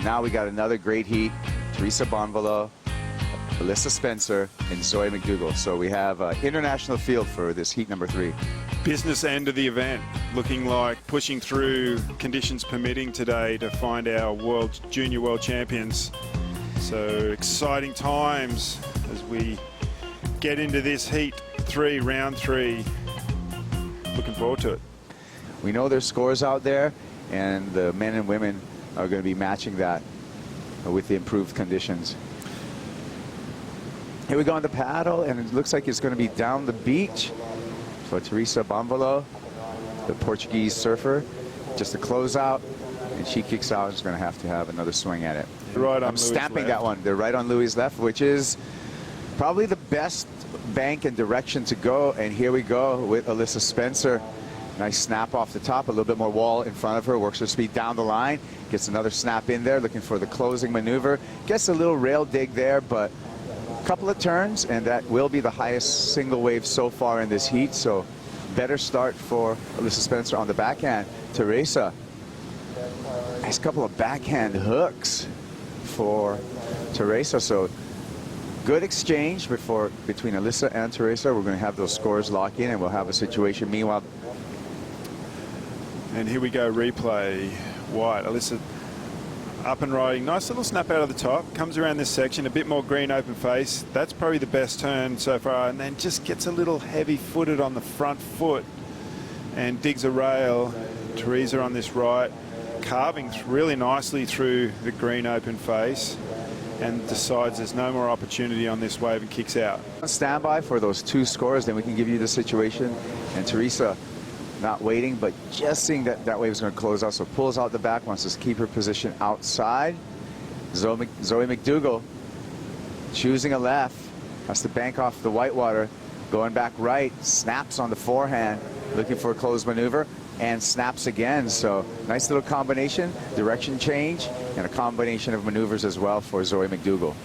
And now we got another great heat. Teresa Bonvalot, Alyssa Spencer, and Zoe McDougall. So we have an international field for this heat number 3. Business end of the event, looking like pushing through, conditions permitting today, to find our junior world champions. So exciting times as we get into this heat 3, round 3. Looking forward to it. We know there's scores out there, and the men and women are going to be matching that with the improved conditions. Here we go on the paddle, and it looks like it's going to be down the beach for Teresa Bonvalot, the Portuguese surfer. Just a closeout, and she kicks out. Is going to have another swing at it. Right on I'm stamping that one. They're right on Louis' left, which is probably the best bank and direction to go. And here we go with Alyssa Spencer. Nice snap off the top, a little bit more wall in front of her, works her speed down the line, gets another snap in there, looking for the closing maneuver. Gets a little rail dig there, but a couple of turns, and that will be the highest single wave so far in this heat. So better start for Alyssa Spencer on the backhand. Teresa, nice couple of backhand hooks for Teresa. So good exchange between Alyssa and Teresa. We're going to have those scores lock in, and we'll have a situation. Meanwhile, and here we go, replay. White, Alyssa up and riding. Nice little snap out of the top. Comes around this section, a bit more green open face. That's probably the best turn so far. And then just gets a little heavy-footed on the front foot and digs a rail. Teresa on this right, carving really nicely through the green open face, and decides there's no more opportunity on this wave and kicks out. Standby for those 2 scores, then we can give you the situation. And Teresa not waiting, but just seeing that that wave is going to close out, so pulls out the back, wants to keep her position outside. Zoe McDougall choosing a left, has to bank off the whitewater, going back right, snaps on the forehand, looking for a closed maneuver, and snaps again. So nice little combination, direction change, and a combination of maneuvers as well for Zoe McDougall.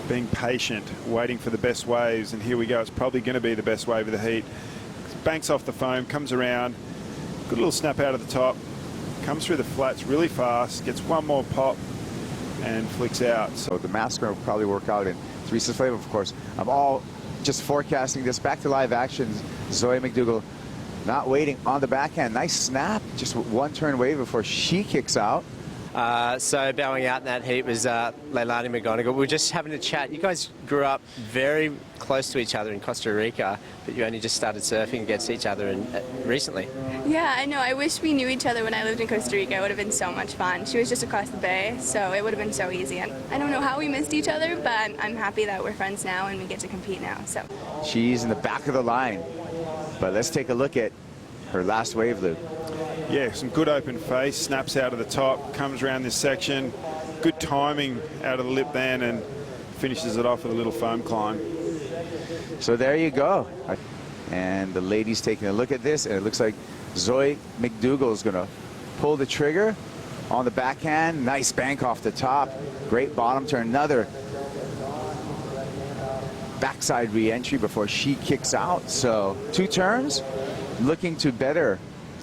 Being patient, waiting for the best waves, and here we go. It's probably going to be the best wave of the heat. Banks off the foam, comes around, good little snap out of the top, comes through the flats really fast, gets one more pop, and flicks out. So the master will probably work out in Teresa's favor, of course. I'm all just forecasting this. Back to live action. Zoe McDougall not waiting on the backhand. Nice snap, just one turn wave before she kicks out. So bowing out in that heat was Leilani McDougall. We were just having a chat. You guys grew up very close to each other in Costa Rica, but you only just started surfing against each other recently. Yeah, I know. I wish we knew each other when I lived in Costa Rica. It would have been so much fun. She was just across the bay, so it would have been so easy. And I don't know how we missed each other, but I'm happy that we're friends now and we get to compete now. So she's in the back of the line, but let's take a look at her last wave loop. Yeah, some good open face, snaps out of the top, comes around this section, good timing out of the lip then, and finishes it off with a little foam climb. So there you go. And the ladies taking a look at this, and it looks like Zoe McDougall is going to pull the trigger on the backhand. Nice bank off the top. Great bottom turn. Another backside re-entry before she kicks out. So 2 turns, looking to better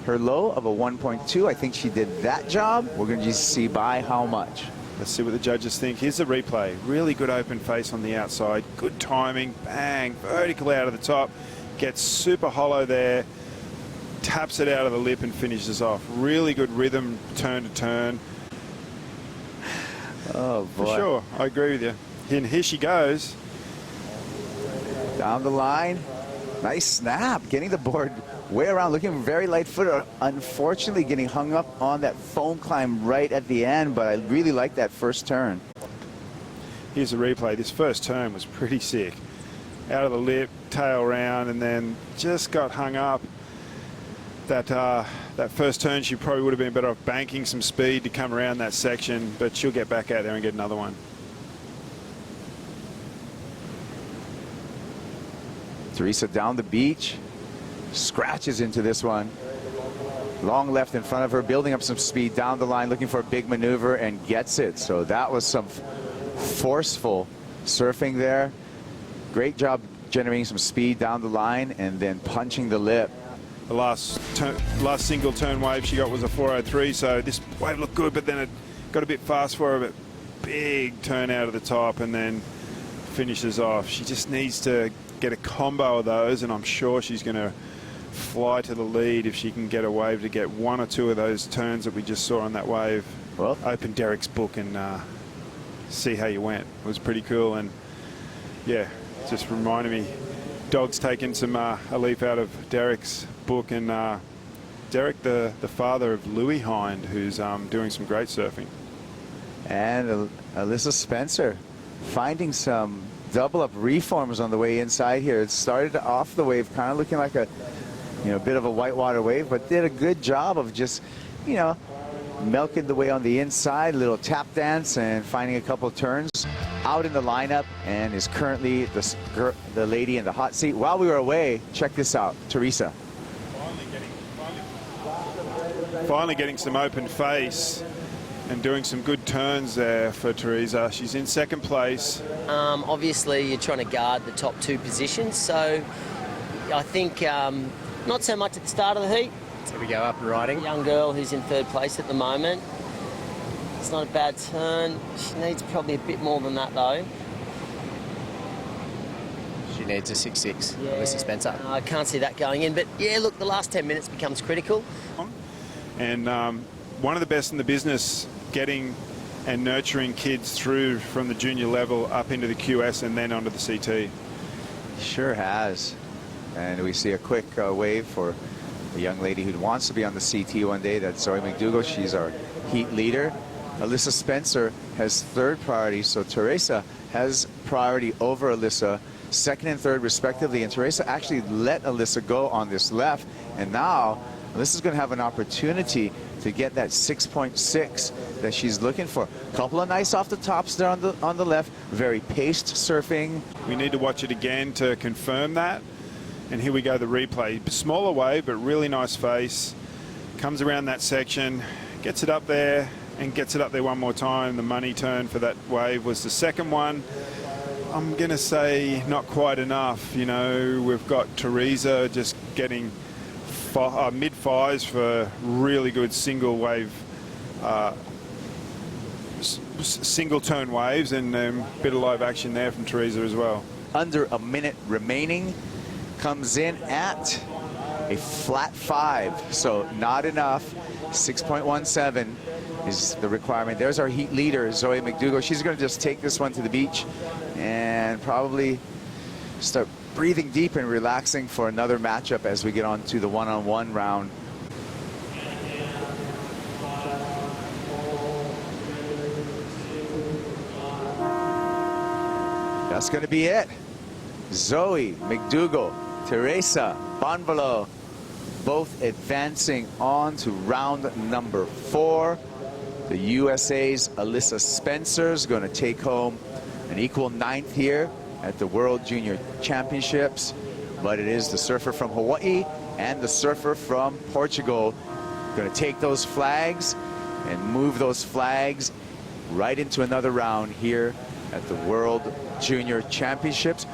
her low of a 1.2. I think she did that job. We're going to just see by how much. Let's see what the judges think. Here's the replay. Really good open face on the outside. Good timing. Bang. Vertical out of the top. Gets super hollow there. Taps it out of the lip and finishes off. Really good rhythm, turn to turn. Oh, boy. For sure. I agree with you. And here she goes. Down the line. Nice snap. Getting the board way around, looking very light-footed. Unfortunately, getting hung up on that foam climb right at the end, but I really like that first turn. Here's the replay. This first turn was pretty sick. Out of the lip, tail round, and then just got hung up. That first turn, she probably would have been better off banking some speed to come around that section, but she'll get back out there and get another one. Teresa down the beach, scratches into this one. Long left in front of her, building up some speed down the line, looking for a big maneuver, and gets it. So that was some forceful surfing there. Great job generating some speed down the line and then punching the lip. The last single turn wave she got was a 403, so this wave looked good, but then it got a bit fast for her, but big turn out of the top and then finishes off. She just needs to get a combo of those, and I'm sure she's going to fly to the lead if she can get a wave to get one or two of those turns that we just saw on that wave. Well, open Derek's book and see how you went. It was pretty cool, and yeah, just reminded me. Dog's taken a leaf out of Derek's book, and Derek, the father of Louis Hind, who's doing some great surfing. And Alyssa Spencer finding some double up reforms on the way inside here. It started off the wave kind of looking like a bit of a whitewater wave, but did a good job of just milking the way on the inside, a little tap dance and finding a couple of turns. Out in the lineup and is currently the lady in the hot seat. While we were away, check this out, Teresa. Finally getting some open face and doing some good turns there for Teresa. She's in second place. Obviously, you're trying to guard the top two positions, so I think not so much at the start of the heat. So we go up and riding. A young girl who's in third place at the moment. It's not a bad turn. She needs probably a bit more than that, though. She needs a 6.6, Yeah, Alyssa Spencer. I can't see that going in, but yeah, look, the last 10 minutes becomes critical. And one of the best in the business, getting and nurturing kids through from the junior level up into the QS and then onto the CT. Sure has. And we see a quick wave for a young lady who wants to be on the CT one day. That's Zoe McDougall. She's our heat leader. Alyssa Spencer has third priority, so Teresa has priority over Alyssa, second and third respectively, and Teresa actually let Alyssa go on this left, and now Alyssa's going to have an opportunity to get that 6.6 that she's looking for. A couple of nice off the tops there on the left, very paced surfing. We need to watch it again to confirm that. And here we go, the replay. Smaller wave, but really nice face. Comes around that section, gets it up there, and gets it up there one more time. The money turn for that wave was the second one. I'm going to say not quite enough. We've got Teresa just getting mid-fives for really good single wave, single turn waves, and a bit of live action there from Teresa as well. Under a minute remaining, comes in at a flat 5, so not enough. 6.17 is the requirement. There's our heat leader, Zoe McDougall. She's going to just take this one to the beach and probably start breathing deep and relaxing for another matchup as we get on to the one-on-one round. That's going to be it. Zoe McDougall, Teresa Bonvalot, both advancing on to round number 4. The USA's Alyssa Spencer is going to take home an equal 9th here at the World Junior Championships, but it is the surfer from Hawaii and the surfer from Portugal going to take those flags and move those flags right into another round here at the World Junior Championships.